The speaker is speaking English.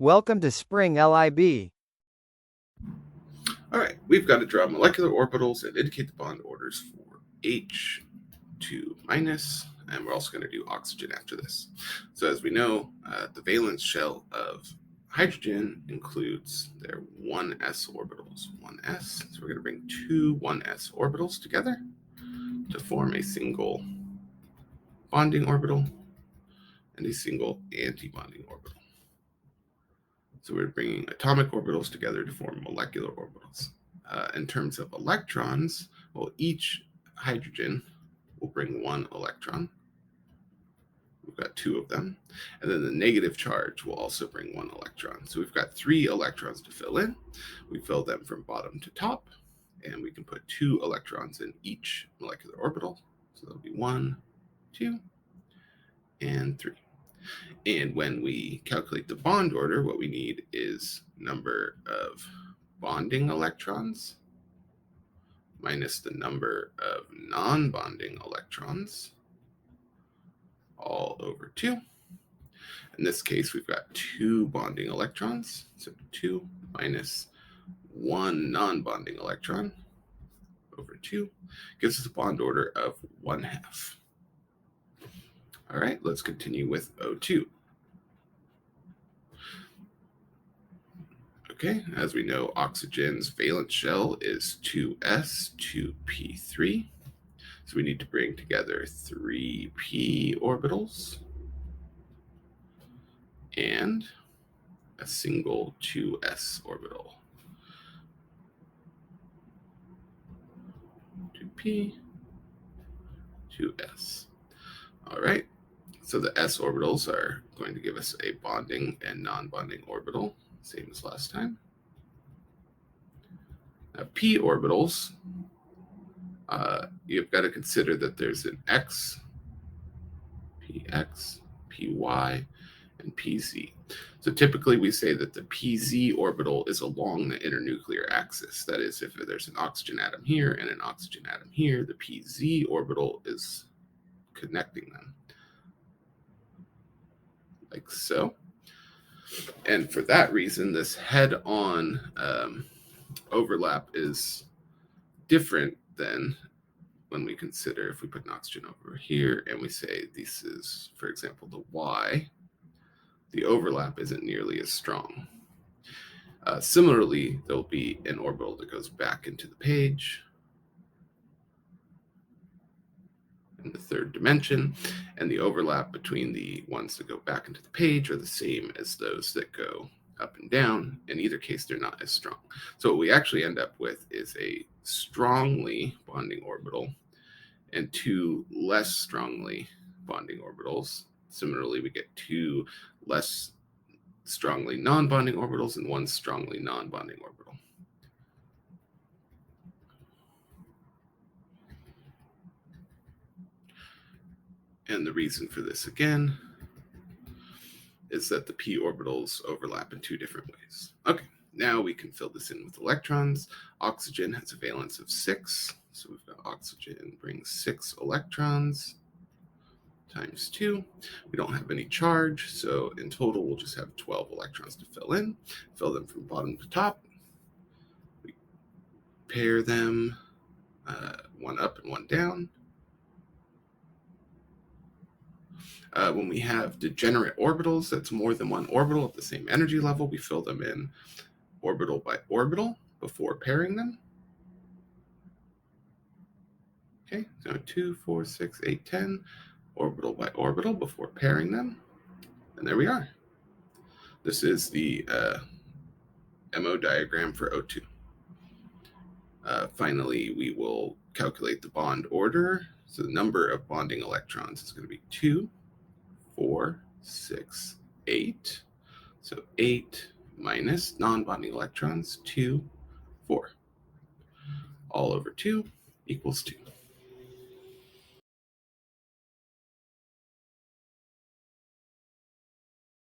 Welcome to Spring LIB. All right, we've got to draw molecular orbitals and indicate the bond orders for H2 minus, and we're also going to do oxygen after this. So as we know, the valence shell of hydrogen includes their 1s orbitals, 1s. So we're going to bring two 1s orbitals together to form a single bonding orbital and a single anti-bonding orbital. So we're bringing atomic orbitals together to form molecular orbitals. In terms of electrons, well, each hydrogen will bring one electron. We've got two of them. And then the negative charge will also bring one electron. So we've got 3 electrons to fill in. We fill them from bottom to top, and we can put 2 electrons in each molecular orbital. So that'll be 1, 2, and 3. And when we calculate the bond order, what we need is number of bonding electrons minus the number of non-bonding electrons all over 2. In this case, we've got 2 bonding electrons, so 2 minus 1 non-bonding electron over 2 gives us a bond order of 1/2. All right, let's continue with O2. Okay, as we know, oxygen's valence shell is 2s, 2p3. So we need to bring together 3p orbitals and a single 2s orbital. 2p, 2s. All right, so the s orbitals are going to give us a bonding and non-bonding orbital, same as last time. Now, p orbitals, you've got to consider that there's an x, px, py, and pz. So typically we say that the pz orbital is along the internuclear axis. That is, if there's an oxygen atom here and an oxygen atom here, the pz orbital is connecting them, like so. And for that reason, this head-on overlap is different than when we consider if we put an oxygen over here and we say this is, for example, the y, the overlap isn't nearly as strong. Similarly, there'll be an orbital that goes back into the page in the third dimension, and the overlap between the ones that go back into the page are the same as those that go up and down. In either case, they're not as strong. So what we actually end up with is a strongly bonding orbital and 2 less strongly bonding orbitals. Similarly, we get 2 less strongly non-bonding orbitals and 1 strongly non-bonding orbital. And the reason for this, again, is that the p orbitals overlap in 2 different ways. Okay, now we can fill this in with electrons. Oxygen has a valence of 6, so we've got oxygen brings 6 electrons times 2. We don't have any charge, so in total we'll just have 12 electrons to fill in. Fill them from bottom to top. We pair them, one up and one down. When we have degenerate orbitals, that's more than one orbital at the same energy level, we fill them in orbital by orbital before pairing them. Okay, so 2, 4, 6, 8, 10, orbital by orbital before pairing them. And there we are. This is the MO diagram for O2. Finally, we will calculate the bond order. So the number of bonding electrons is going to be 2, 4, 6, 8. So 8 minus non-bonding electrons, 2, 4. All over 2 equals 2.